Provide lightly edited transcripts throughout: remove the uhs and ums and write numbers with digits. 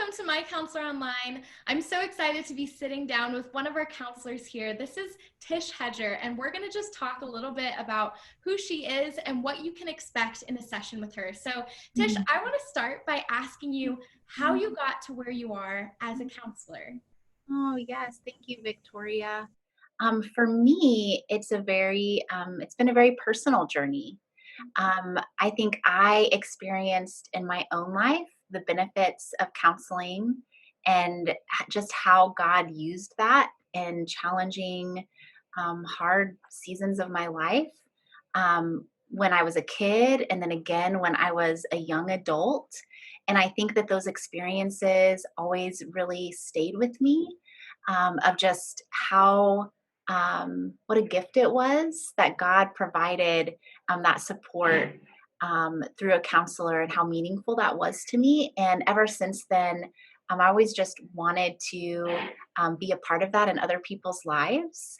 welcome to My Counselor Online. I'm so excited to be sitting down with one of our counselors here. This is Tish Hedger, and we're going to just talk a little bit about who she is and what you can expect in a session with her. So, Tish, I want to start by asking you how you got to where you are as a counselor. Oh, yes. Thank you, Victoria. For me, it's been a very personal journey. I think I experienced in my own life the benefits of counseling and just how God used that in challenging, hard seasons of my life. When I was a kid, and then again when I was a young adult. And I think that those experiences always really stayed with me, of just how, what a gift it was that God provided that support through a counselor, and how meaningful that was to me. And ever since then, I always just wanted to be a part of that in other people's lives.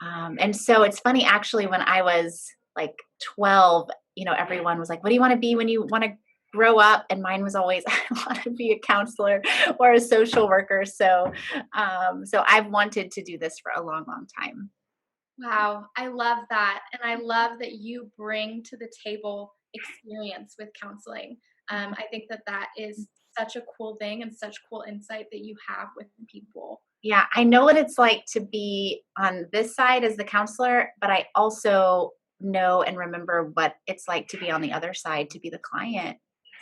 And so it's funny, actually, when I was like 12, everyone was like, "What do you want to be when you want to grow up?" And mine was always, "I want to be a counselor or a social worker." So I've wanted to do this for a long, long time. Wow, I love that. And I love that you bring to the table experience with counseling. I think that that is such a cool thing and such cool insight that you have with people. Yeah, I know what it's like to be on this side as the counselor, but I also know and remember what it's like to be on the other side, to be the client.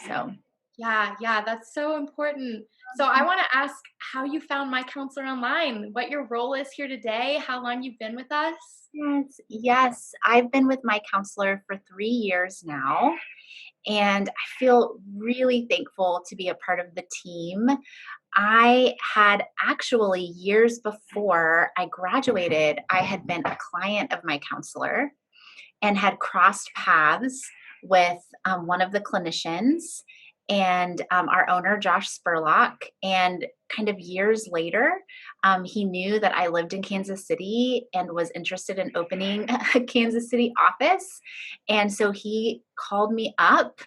So, Yeah, yeah, that's so important. So I want to ask how you found My Counselor Online, what your role is here today, how long you've been with us. yes, yes, I've been with my counselor for 3 years now, and I feel really thankful to be a part of the team. I had actually, years before I graduated, I had been a client of my counselor and had crossed paths with one of the clinicians and our owner, Josh Spurlock. And kind of years later, he knew that I lived in Kansas City and was interested in opening a Kansas City office. And so he called me up,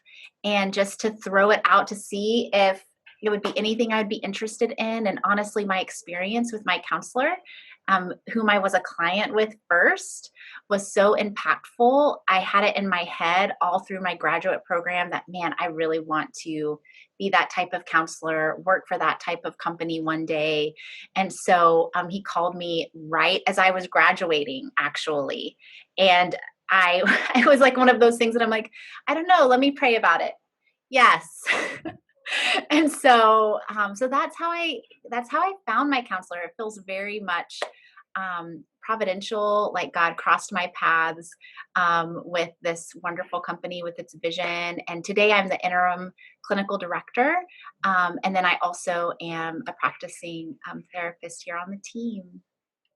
and just to throw it out to see if it would be anything I'd be interested in. And honestly, my experience with my counselor, whom I was a client with first, was so impactful. I had it in my head all through my graduate program that, man, I really want to be that type of counselor, work for that type of company one day. And so he called me right as I was graduating, actually. And I, it was like one of those things that I'm like, I don't know, let me pray about it. Yes. And so that's how I found my counselor. It feels very much providential, like God crossed my paths with this wonderful company with its vision. And today I'm the interim clinical director. And then I also am a practicing therapist here on the team.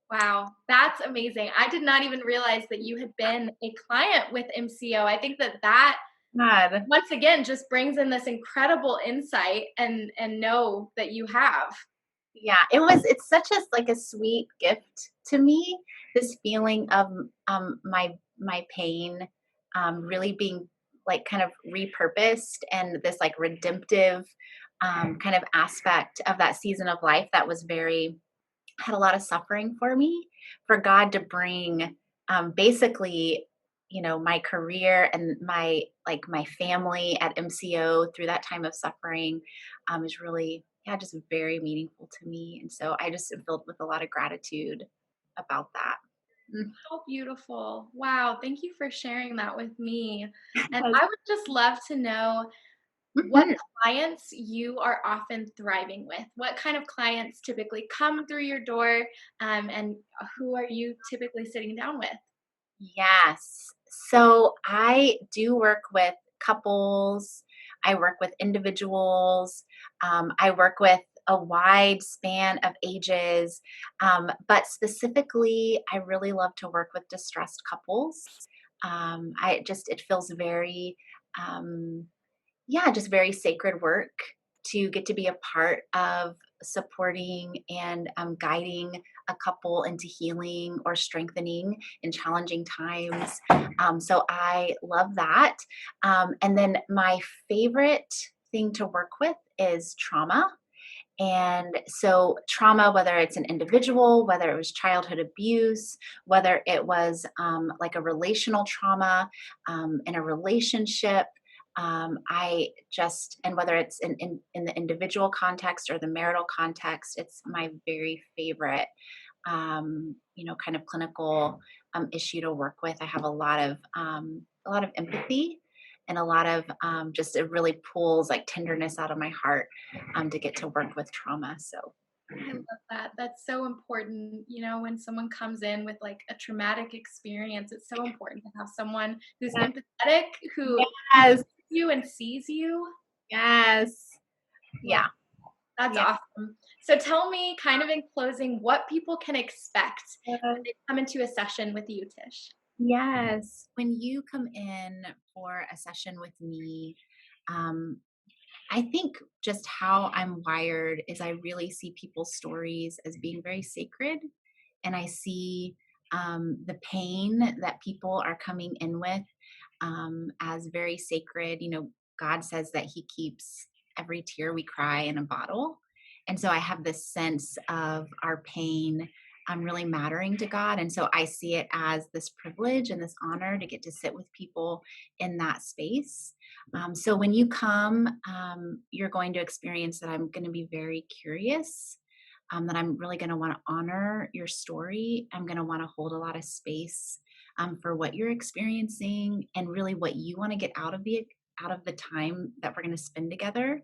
Wow, that's amazing. I did not even realize that you had been a client with MCO. I think that that God. once again just brings in this incredible insight and know that you have. Yeah, it's such a sweet gift to me, this feeling of my pain really being like kind of repurposed, and this like redemptive kind of aspect of that season of life that was very had a lot of suffering for me, for God to bring basically, my career and my family at MCO through that time of suffering is really, yeah, just very meaningful to me. And so I just am filled with a lot of gratitude about that. Mm. How beautiful. Wow, thank you for sharing that with me. And Yes. I would just love to know what Mhm. clients you are often thriving with. What kind of clients typically come through your door, and who are you typically sitting down with? Yes. So I do work with couples, I work with individuals, I work with a wide span of ages. But specifically, I really love to work with distressed couples. It feels very, um, yeah, just very sacred work to get to be a part of supporting and guiding a couple into healing or strengthening in challenging times. So I love that. And then my favorite thing to work with is trauma. And so trauma, whether it's an individual, whether it was childhood abuse, whether it was like a relational trauma in a relationship, and whether it's in the individual context or the marital context, it's my very favorite, kind of clinical issue to work with. I have a lot of empathy and a lot of just it really pulls like tenderness out of my heart to get to work with trauma. So I love that. That's so important. When someone comes in with like a traumatic experience, it's so important to have someone who's empathetic, who yes, you and sees you. yes, Love yeah, That's yeah. awesome. So tell me, kind of in closing, what people can expect when they come into a session with you, Tish. Yes. When you come in for a session with me, um, I think just how I'm wired is I really see people's stories as being very sacred. And I see the pain that people are coming in with as very sacred. God says that He keeps every tear we cry in a bottle. And so I have this sense of our pain really mattering to God. And so I see it as this privilege and this honor to get to sit with people in that space. So when you come, you're going to experience that I'm going to be very curious, that I'm really going to want to honor your story. I'm going to want to hold a lot of space for what you're experiencing and really what you want to get out of the time that we're going to spend together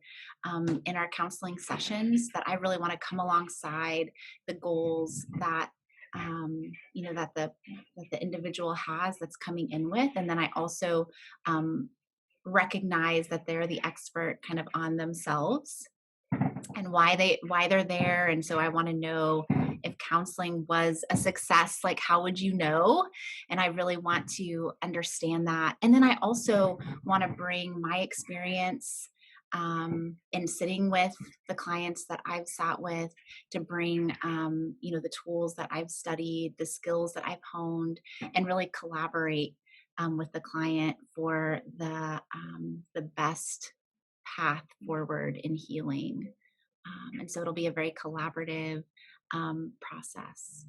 in our counseling sessions. That I really want to come alongside the goals that that the individual has that's coming in with, and then I also um, recognize that they're the expert kind of on themselves and why they're there. And so I want to know if counseling was a success, like how would you know? And I really want to understand that. And then I also want to bring my experience in sitting with the clients that I've sat with, to bring the tools that I've studied, the skills that I've honed, and really collaborate with the client for the best path forward in healing. And so it'll be a very collaborative process.